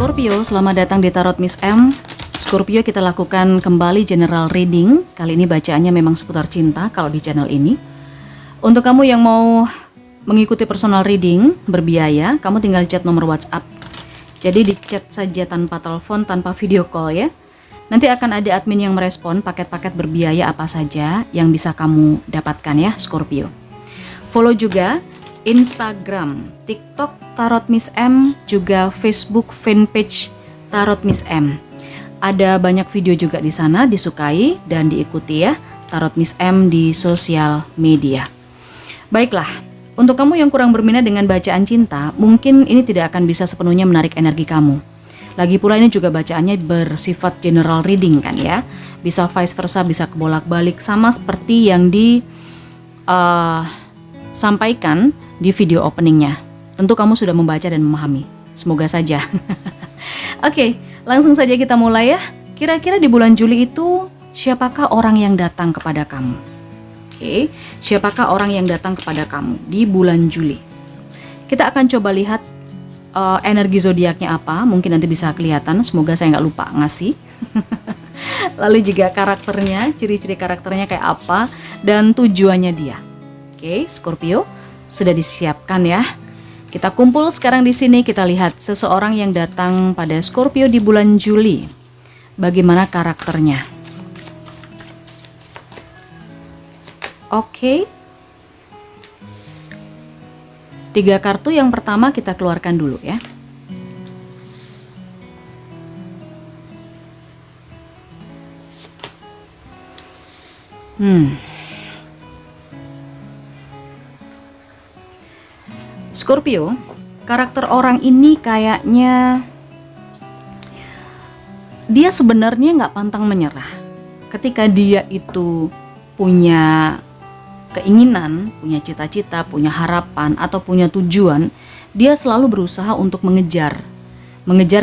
Scorpio, selamat datang di Tarot Miss M. Scorpio, kita lakukan kembali general reading. Kali ini bacaannya memang seputar cinta kalau di channel ini. Untuk kamu yang mau mengikuti personal reading berbiaya, kamu tinggal chat nomor WhatsApp. Jadi di chat saja tanpa telepon, tanpa video call ya. Nanti akan ada admin yang merespon paket-paket berbiaya apa saja yang bisa kamu dapatkan ya, Scorpio. Follow juga Instagram, TikTok Tarot Miss M, juga Facebook fanpage Tarot Miss M. Ada banyak video juga di sana, disukai dan diikuti ya, Tarot Miss M di sosial media. Baiklah, untuk kamu yang kurang berminat dengan bacaan cinta, mungkin ini tidak akan bisa sepenuhnya menarik energi kamu. Lagi pula ini juga bacaannya bersifat general reading kan ya, bisa vice versa, bisa kebolak-balik, sama seperti yang sampaikan di video openingnya. Tentu kamu sudah membaca dan memahami. Semoga saja. Oke, langsung saja kita mulai ya. Kira-kira di bulan Juli itu siapakah orang yang datang kepada kamu? Oke, siapakah orang yang datang kepada kamu di bulan Juli? Kita akan coba lihat energi zodiaknya apa. Mungkin nanti bisa kelihatan. Semoga saya nggak lupa ngasih. Lalu juga karakternya, ciri-ciri karakternya kayak apa dan tujuannya dia. Oke, Scorpio, sudah disiapkan ya. Kita kumpul sekarang di sini, kita lihat seseorang yang datang pada Scorpio di bulan Juli. Bagaimana karakternya? Oke. 3 kartu yang pertama kita keluarkan dulu ya. Scorpio, karakter orang ini kayaknya dia sebenarnya nggak pantang menyerah. Ketika dia itu punya keinginan, punya cita-cita, punya harapan, atau punya tujuan, dia selalu berusaha untuk mengejar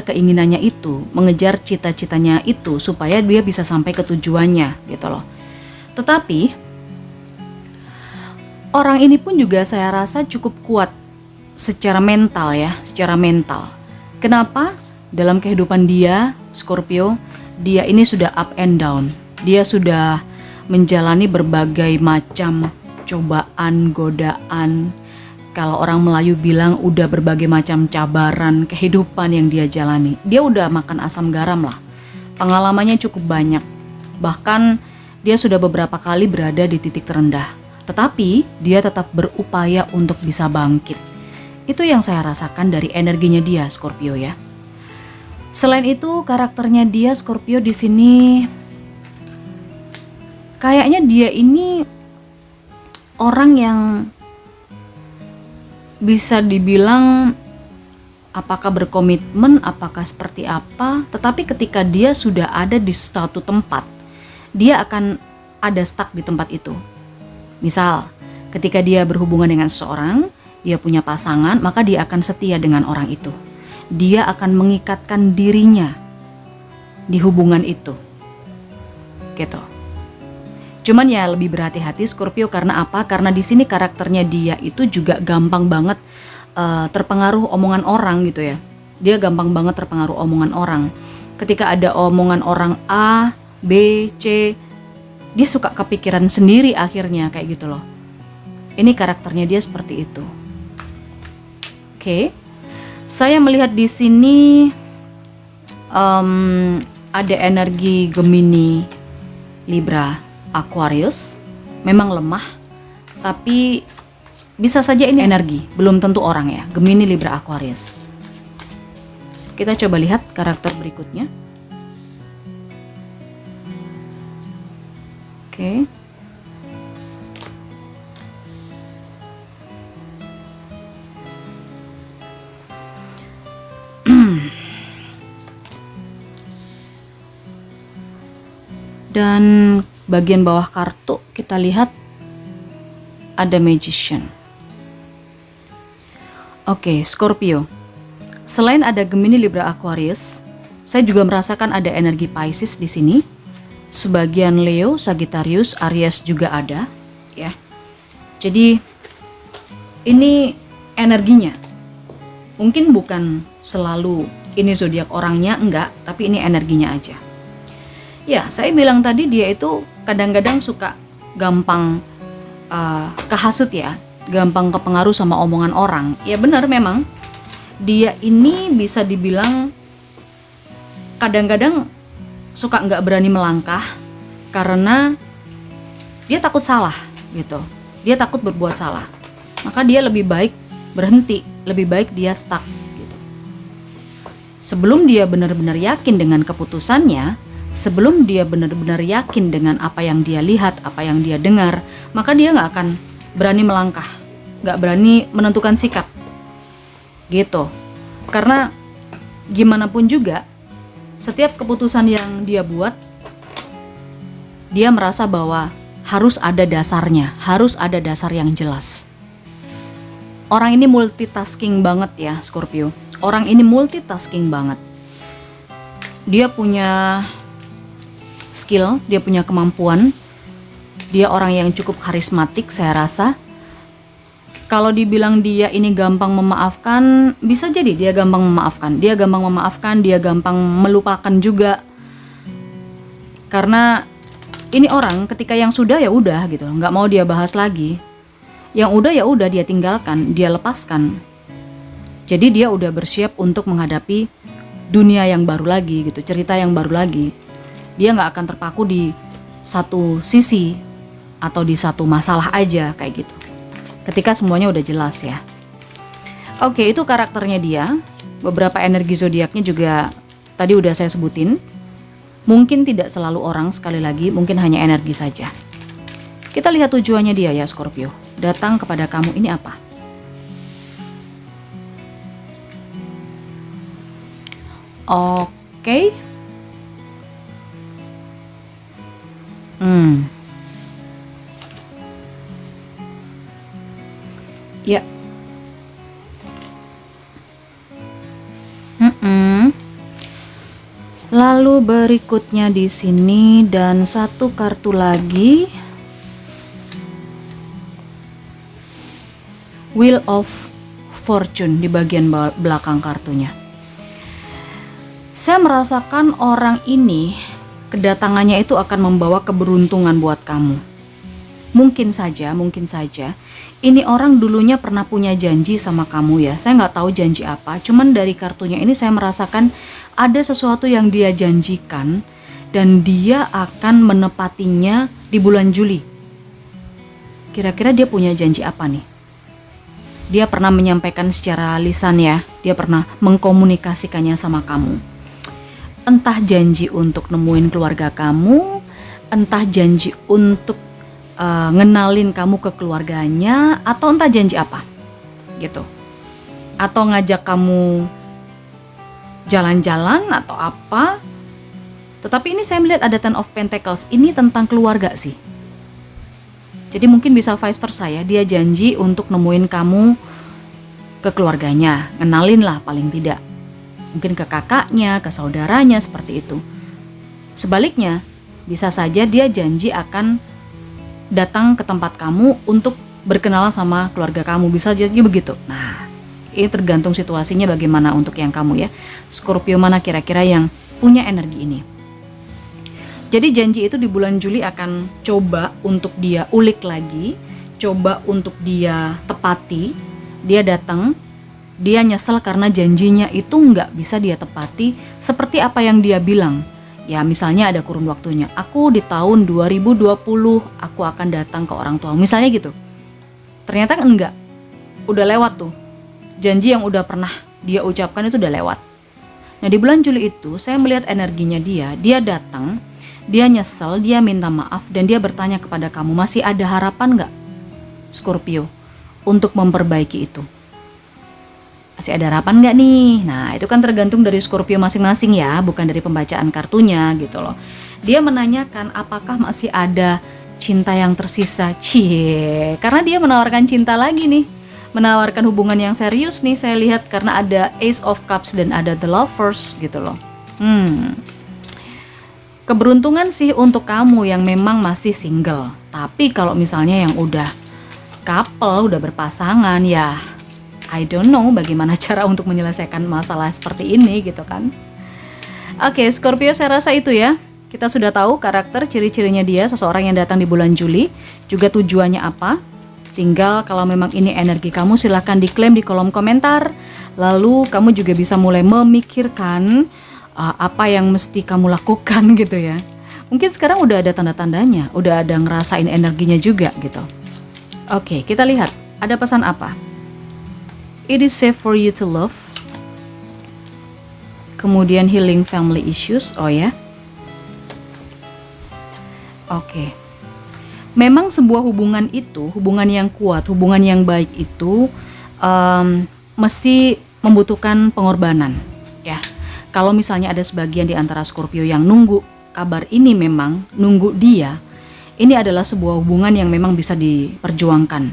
keinginannya itu, mengejar cita-citanya itu, supaya dia bisa sampai ke tujuannya gitu loh. Tetapi orang ini pun juga saya rasa cukup kuat secara mental ya, secara mental. Kenapa? Dalam kehidupan dia, Scorpio, dia ini sudah up and down. Dia sudah menjalani berbagai macam cobaan, godaan. Kalau orang Melayu bilang udah berbagai macam cabaran kehidupan yang dia jalani. Dia udah makan asam garam lah. Pengalamannya cukup banyak. Bahkan dia sudah beberapa kali berada di titik terendah. Tetapi dia tetap berupaya untuk bisa bangkit. Itu yang saya rasakan dari energinya dia, Scorpio ya. Selain itu, karakternya dia, Scorpio, di sini kayaknya dia ini orang yang bisa dibilang apakah berkomitmen, apakah seperti apa, tetapi ketika dia sudah ada di suatu tempat, dia akan ada stuck di tempat itu. Misal, ketika dia berhubungan dengan seseorang, dia punya pasangan, maka dia akan setia dengan orang itu. Dia akan mengikatkan dirinya di hubungan itu. Gitu. Cuman ya lebih berhati-hati Scorpio, karena apa? Karena di sini karakternya dia itu juga gampang banget terpengaruh omongan orang gitu ya. Dia gampang banget terpengaruh omongan orang. Ketika ada omongan orang A, B, C, dia suka kepikiran sendiri akhirnya kayak gitu loh. Ini karakternya dia seperti itu. Oke, saya melihat di sini ada energi Gemini, Libra, Aquarius. Memang lemah, tapi bisa saja ini energi, belum tentu orang ya. Gemini, Libra, Aquarius. Kita coba lihat karakter berikutnya. Oke. Dan bagian bawah kartu kita lihat ada Magician. Oke, Scorpio. Selain ada Gemini, Libra, Aquarius, saya juga merasakan ada energi Pisces di sini. Sebagian Leo, Sagittarius, Aries juga ada, ya. Jadi ini energinya. Mungkin bukan selalu ini zodiak orangnya enggak, tapi ini energinya aja. Ya, saya bilang tadi dia itu kadang-kadang suka gampang kehasut ya, gampang kepengaruh sama omongan orang. Ya benar memang, dia ini bisa dibilang kadang-kadang suka nggak berani melangkah karena dia takut salah gitu. Dia takut berbuat salah. Maka dia lebih baik berhenti, lebih baik dia stuck gitu. Sebelum dia benar-benar yakin dengan keputusannya, sebelum dia benar-benar yakin dengan apa yang dia lihat, apa yang dia dengar, maka dia nggak akan berani melangkah, nggak berani menentukan sikap gitu. Karena gimana pun juga, setiap keputusan yang dia buat, dia merasa bahwa harus ada dasarnya, harus ada dasar yang jelas. Orang ini multitasking banget ya, Scorpio. Orang ini multitasking banget. Dia punya skill, dia punya kemampuan. Dia orang yang cukup karismatik, saya rasa. Kalau dibilang dia ini gampang memaafkan, bisa jadi dia gampang memaafkan. Dia gampang memaafkan, dia gampang melupakan juga. Karena ini orang ketika yang sudah ya udah gitu, nggak mau dia bahas lagi. Yang udah ya udah dia tinggalkan, dia lepaskan. Jadi dia udah bersiap untuk menghadapi dunia yang baru lagi gitu, cerita yang baru lagi. Dia nggak akan terpaku di satu sisi atau di satu masalah aja kayak gitu. Ketika semuanya udah jelas ya. Oke, itu karakternya dia. Beberapa energi zodiaknya juga tadi udah saya sebutin. Mungkin tidak selalu orang, sekali lagi, mungkin hanya energi saja. Kita lihat tujuannya dia ya, Scorpio. Datang kepada kamu ini apa? Oke. Ya. Lalu berikutnya di sini dan satu kartu lagi. Wheel of Fortune di bagian belakang kartunya. Saya merasakan orang ini kedatangannya itu akan membawa keberuntungan buat kamu. Mungkin saja ini orang dulunya pernah punya janji sama kamu ya. Saya nggak tahu janji apa, cuman dari kartunya ini saya merasakan ada sesuatu yang dia janjikan dan dia akan menepatinya di bulan Juli. Kira-kira dia punya janji apa nih? Dia pernah menyampaikan secara lisan ya, dia pernah mengkomunikasikannya sama kamu. Entah janji untuk nemuin keluarga kamu, entah janji untuk ngenalin kamu ke keluarganya, atau entah janji apa gitu. Atau ngajak kamu jalan-jalan atau apa. Tetapi ini saya melihat ada Ten of Pentacles, ini tentang keluarga sih. Jadi mungkin bisa vice versa ya, dia janji untuk nemuin kamu ke keluarganya, ngenalin lah paling tidak. Mungkin ke kakaknya, ke saudaranya, seperti itu. Sebaliknya, bisa saja dia janji akan datang ke tempat kamu untuk berkenalan sama keluarga kamu, bisa jadi begitu. Nah, ini tergantung situasinya bagaimana untuk yang kamu ya. Scorpio mana kira-kira yang punya energi ini. Jadi janji itu di bulan Juli akan coba untuk dia ulik lagi, coba untuk dia tepati. Dia datang, dia nyesel karena janjinya itu nggak bisa dia tepati seperti apa yang dia bilang. Ya misalnya ada kurun waktunya, aku di tahun 2020 aku akan datang ke orang tua, misalnya gitu. Ternyata enggak, udah lewat tuh. Janji yang udah pernah dia ucapkan itu udah lewat. Nah di bulan Juli itu saya melihat energinya dia datang, dia nyesel, dia minta maaf, dan dia bertanya kepada kamu, masih ada harapan nggak, Scorpio, untuk memperbaiki itu? Masih ada harapan nggak nih? Nah itu kan tergantung dari Scorpio masing-masing ya, bukan dari pembacaan kartunya gitu loh. Dia menanyakan apakah masih ada cinta yang tersisa. Cie, karena dia menawarkan cinta lagi nih, menawarkan hubungan yang serius nih saya lihat, karena ada Ace of Cups dan ada The Lovers gitu loh. Keberuntungan sih untuk kamu yang memang masih single. Tapi kalau misalnya yang udah couple, udah berpasangan ya, I don't know bagaimana cara untuk menyelesaikan masalah seperti ini gitu kan. Oke, Scorpio, saya rasa itu ya. Kita sudah tahu karakter, ciri-cirinya dia, seseorang yang datang di bulan Juli, juga tujuannya apa. Tinggal kalau memang ini energi kamu, silahkan diklaim di kolom komentar. Lalu kamu juga bisa mulai memikirkan apa yang mesti kamu lakukan gitu ya. Mungkin sekarang udah ada tanda-tandanya, udah ada ngerasain energinya juga gitu. Oke, kita lihat ada pesan apa. It is safe for you to love. Kemudian healing family issues, oh ya. Oke. Memang sebuah hubungan itu, hubungan yang kuat, hubungan yang baik itu mesti membutuhkan pengorbanan, ya. Kalau misalnya ada sebagian di antara Scorpio yang nunggu kabar ini, memang nunggu dia, ini adalah sebuah hubungan yang memang bisa diperjuangkan.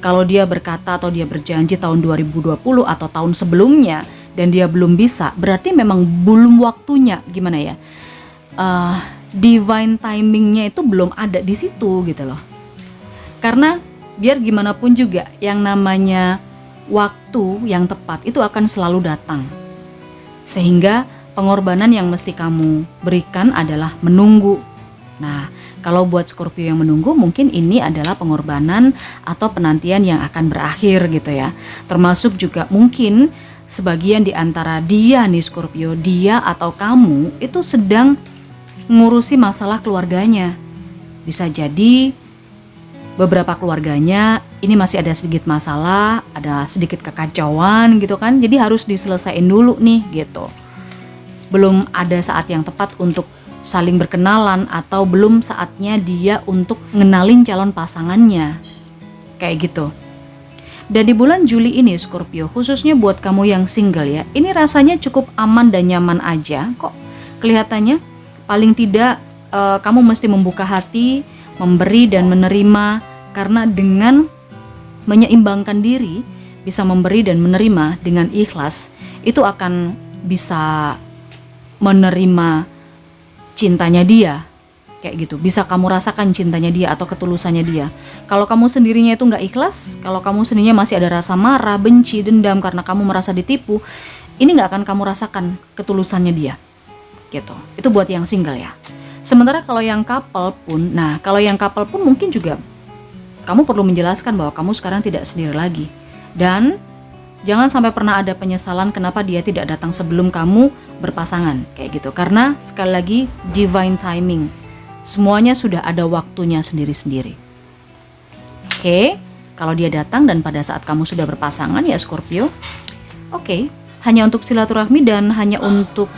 Kalau dia berkata atau dia berjanji tahun 2020 atau tahun sebelumnya dan dia belum bisa, berarti memang belum waktunya, gimana ya, divine timingnya itu belum ada di situ gitu loh. Karena biar gimana pun juga yang namanya waktu yang tepat itu akan selalu datang. Sehingga pengorbanan yang mesti kamu berikan adalah menunggu. Nah, kalau buat Scorpio yang menunggu, mungkin ini adalah pengorbanan atau penantian yang akan berakhir gitu ya. Termasuk juga mungkin sebagian di antara dia nih Scorpio, dia atau kamu itu sedang ngurusi masalah keluarganya. Bisa jadi beberapa keluarganya ini masih ada sedikit masalah, ada sedikit kekacauan gitu kan. Jadi harus diselesaikan dulu nih gitu. Belum ada saat yang tepat untuk saling berkenalan atau belum saatnya dia untuk ngenalin calon pasangannya. Kayak gitu. Dan di bulan Juli ini Scorpio, khususnya buat kamu yang single ya, ini rasanya cukup aman dan nyaman aja kok. Kelihatannya paling tidak kamu mesti membuka hati, memberi dan menerima, karena dengan menyeimbangkan diri, bisa memberi dan menerima dengan ikhlas, itu akan bisa menerima cintanya dia. Kayak gitu, bisa kamu rasakan cintanya dia atau ketulusannya dia. Kalau kamu sendirinya itu nggak ikhlas, kalau kamu sendirinya masih ada rasa marah, benci, dendam karena kamu merasa ditipu, ini nggak akan kamu rasakan ketulusannya dia. Gitu. Itu buat yang single ya. Sementara kalau yang couple pun, kalau yang couple pun mungkin juga kamu perlu menjelaskan bahwa kamu sekarang tidak sendiri lagi. Dan jangan sampai pernah ada penyesalan kenapa dia tidak datang sebelum kamu berpasangan, kayak gitu. Karena sekali lagi divine timing. Semuanya sudah ada waktunya sendiri-sendiri. Oke, kalau dia datang dan pada saat kamu sudah berpasangan ya Scorpio, oke, hanya untuk silaturahmi dan hanya untuk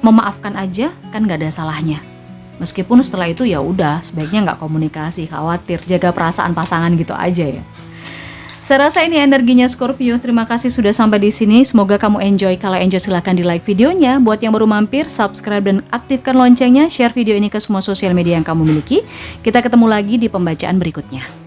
memaafkan aja kan nggak ada salahnya. Meskipun setelah itu ya udah sebaiknya nggak komunikasi, khawatir, jaga perasaan pasangan gitu aja ya. Saya rasa ini energinya Scorpio. Terima kasih sudah sampai di sini. Semoga kamu enjoy. Kalau enjoy silahkan di like videonya. Buat yang baru mampir, subscribe dan aktifkan loncengnya. Share video ini ke semua sosial media yang kamu miliki. Kita ketemu lagi di pembacaan berikutnya.